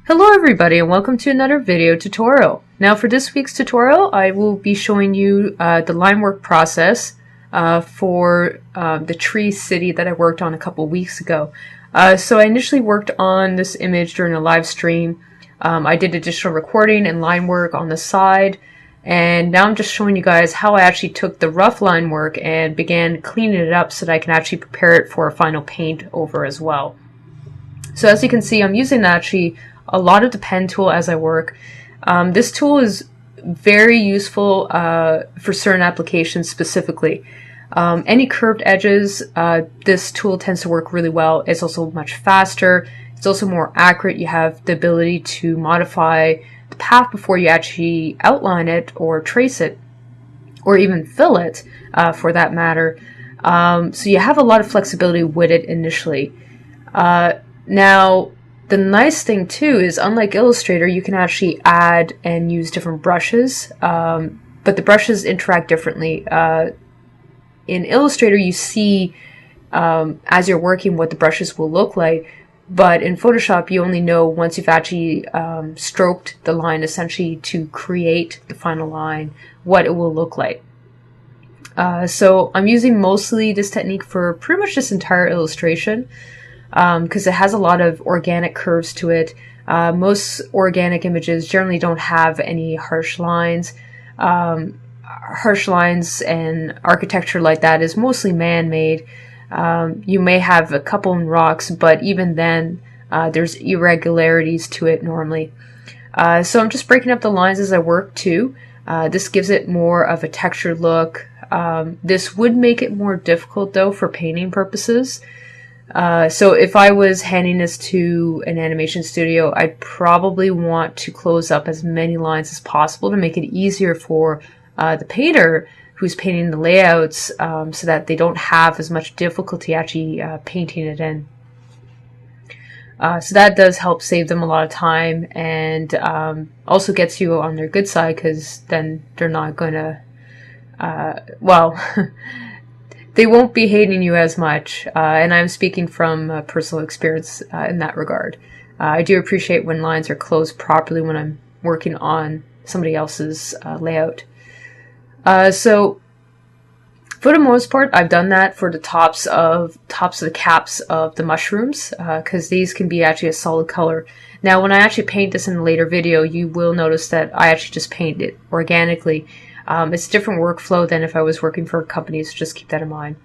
Hello everybody and welcome to another video tutorial. Now for this week's tutorial I will be showing you the line work process for the tree city that I worked on a couple weeks ago. So I initially worked on this image during a live stream. I did additional recording and line work on the side, and now I'm just showing you guys how I actually took the rough line work and began cleaning it up so that I can actually prepare it for a final paint over as well. So as you can see, I'm using actually a lot of the pen tool as I work. This tool is very useful for certain applications specifically. Any curved edges, this tool tends to work really well. It's also much faster. It's also more accurate. You have the ability to modify the path before you actually outline it or trace it, or even fill it for that matter. So you have a lot of flexibility with it initially. Now, the nice thing too is, unlike Illustrator, you can actually add and use different brushes, but the brushes interact differently. In Illustrator, you see as you're working what the brushes will look like, but in Photoshop, you only know once you've actually stroked the line essentially to create the final line what it will look like. So I'm using mostly this technique for pretty much this entire illustration, because it has a lot of organic curves to it. Most organic images generally don't have any harsh lines. Harsh lines and architecture like that is mostly man-made. You may have a couple in rocks, but even then there's irregularities to it normally. So I'm just breaking up the lines as I work too. This gives it more of a textured look. This would make it more difficult though for painting purposes. So if I was handing this to an animation studio, I'd probably want to close up as many lines as possible to make it easier for the painter who's painting the layouts, so that they don't have as much difficulty actually painting it in. So that does help save them a lot of time, and also gets you on their good side, because then they're not going to, well, they won't be hating you as much, and I'm speaking from personal experience in that regard. I do appreciate when lines are closed properly when I'm working on somebody else's layout. So for the most part, I've done that for the tops of the caps of the mushrooms, because these can be actually a solid color. Now, when I actually paint this in a later video, you will notice that I actually just paint it organically. It's a different workflow than if I was working for a company, so just keep that in mind.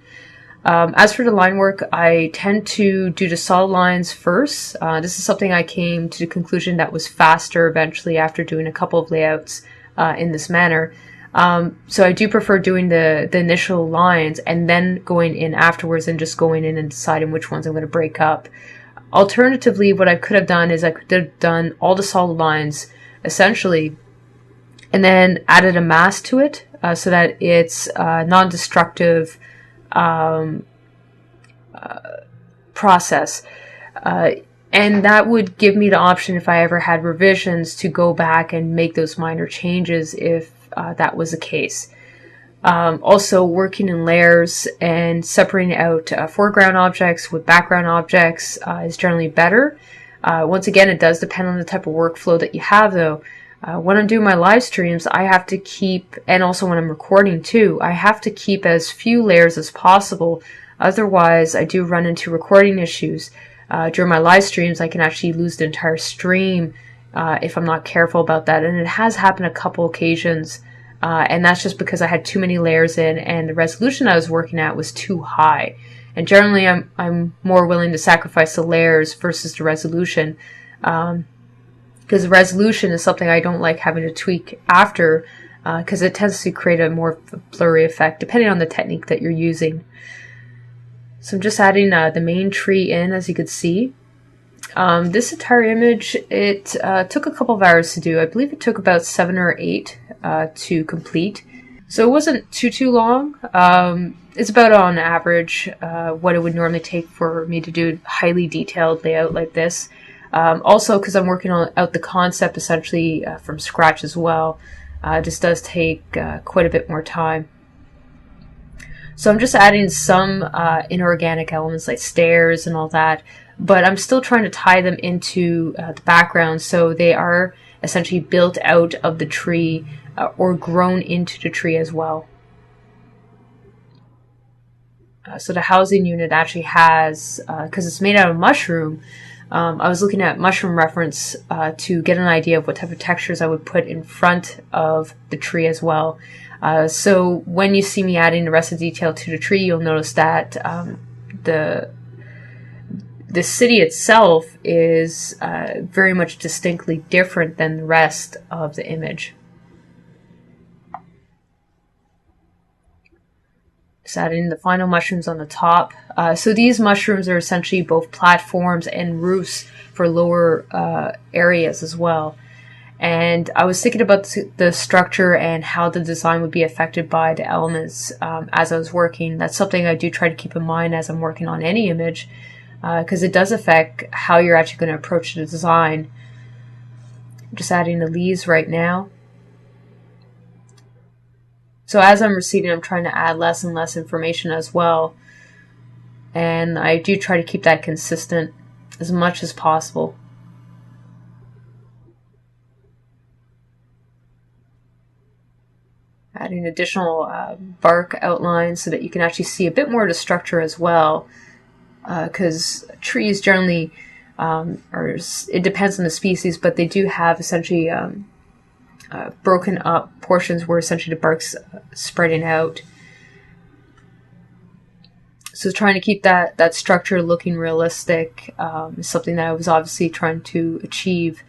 As for the line work, I tend to do the solid lines first. This is something I came to the conclusion that was faster eventually after doing a couple of layouts in this manner. So I do prefer doing the initial lines and then going in afterwards and just going in and deciding which ones I'm going to break up. Alternatively, what I could have done is I could have done all the solid lines essentially, and then added a mask to it so that it's non-destructive process. And that would give me the option, if I ever had revisions, to go back and make those minor changes if that was the case. Also, working in layers and separating out foreground objects with background objects is generally better. Once again, it does depend on the type of workflow that you have though. When I'm doing my live streams, I have to keep, and also when I'm recording too, I have to keep as few layers as possible. Otherwise, I do run into recording issues. During my live streams, I can actually lose the entire stream if I'm not careful about that. And it has happened a couple occasions, and that's just because I had too many layers in and the resolution I was working at was too high. And generally, I'm more willing to sacrifice the layers versus the resolution. Because the resolution is something I don't like having to tweak after, because it tends to create a more blurry effect depending on the technique that you're using. So I'm just adding the main tree in, as you can see. This entire image, it took a couple of hours to do. I believe it took about 7 or 8 to complete. So it wasn't too long. It's about on average what it would normally take for me to do a highly detailed layout like this. Also, because I'm working out the concept essentially from scratch as well, this does take quite a bit more time. So I'm just adding some inorganic elements like stairs and all that, but I'm still trying to tie them into the background, so they are essentially built out of the tree or grown into the tree as well. So the housing unit actually has, because it's made out of mushroom, I was looking at mushroom reference to get an idea of what type of textures I would put in front of the tree as well. So when you see me adding the rest of the detail to the tree, you'll notice that the city itself is very much distinctly different than the rest of the image. Just adding the final mushrooms on the top. So these mushrooms are essentially both platforms and roofs for lower areas as well. And I was thinking about the structure and how the design would be affected by the elements as I was working. That's something I do try to keep in mind as I'm working on any image, because it does affect how you're actually going to approach the design. I'm just adding the leaves right now. So as I'm receding, I'm trying to add less and less information as well. And I do try to keep that consistent as much as possible. Adding additional bark outlines so that you can actually see a bit more of the structure as well. Because trees generally, or it depends on the species, but they do have essentially broken up portions where essentially the bark's spreading out. So trying to keep that structure looking realistic is something that I was obviously trying to achieve.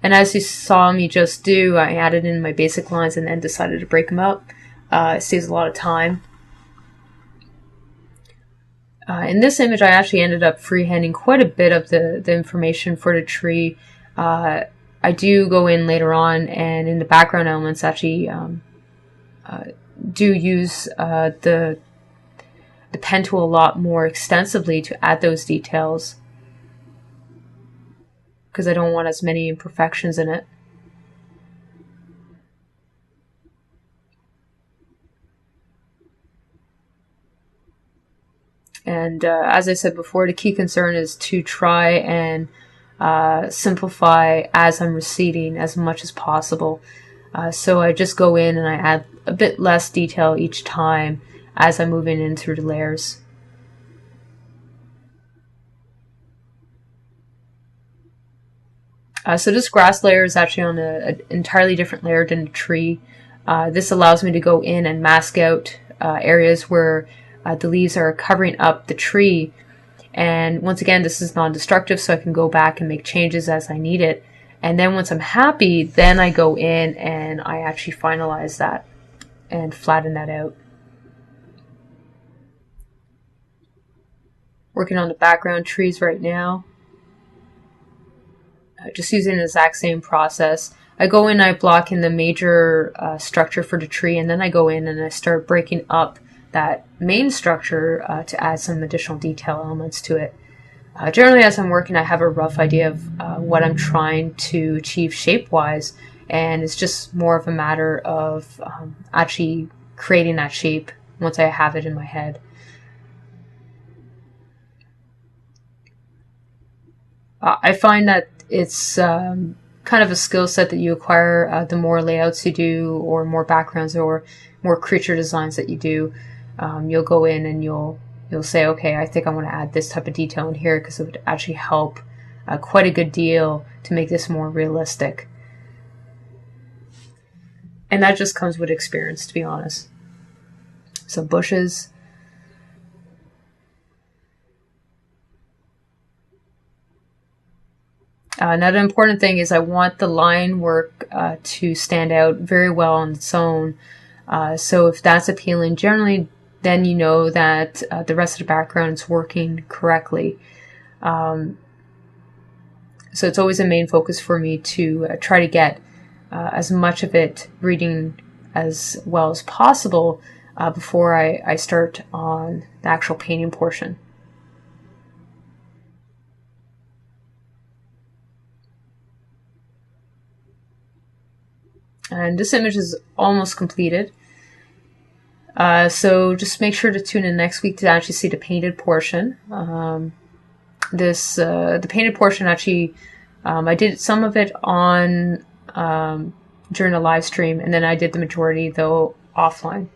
And as you saw me just do, I added in my basic lines and then decided to break them up. It saves a lot of time. In this image, I actually ended up freehanding quite a bit of the information for the tree. I do go in later on, and in the background elements actually do use the pen tool a lot more extensively to add those details, because I don't want as many imperfections in it. And as I said before, the key concern is to try and simplify as I'm receding as much as possible. So I just go in and I add a bit less detail each time as I'm moving in through the layers. So this grass layer is actually on an entirely different layer than the tree. This allows me to go in and mask out areas where the leaves are covering up the tree. And once again, this is non-destructive, so I can go back and make changes as I need it. And then once I'm happy, then I go in and I actually finalize that and flatten that out. Working on the background trees right now. Just using the exact same process. I go in, I block in the major structure for the tree, and then I go in and I start breaking up that main structure to add some additional detail elements to it. Generally, as I'm working, I have a rough idea of what I'm trying to achieve shape-wise, and it's just more of a matter of actually creating that shape once I have it in my head. I find that it's kind of a skill set that you acquire the more layouts you do, or more backgrounds, or more creature designs that you do. You'll go in and you'll say, okay, I think I want to add this type of detail in here because it would actually help quite a good deal to make this more realistic. And that just comes with experience, to be honest. Some bushes. Another important thing is I want the line work to stand out very well on its own. So if that's appealing, generally, then you know that the rest of the background is working correctly. So it's always a main focus for me to try to get as much of it reading as well as possible before I start on the actual painting portion. And this image is almost completed. So just make sure to tune in next week to actually see the painted portion. this the painted portion actually, I did some of it on during a live stream, and then I did the majority though offline.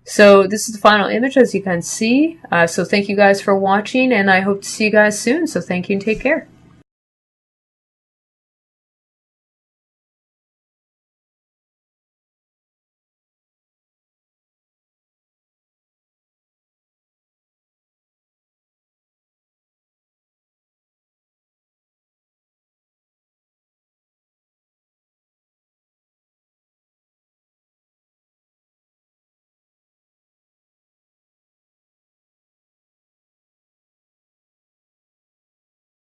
So this is the final image, as you can see. So thank you guys for watching, and I hope to see you guys soon. So thank you and take care.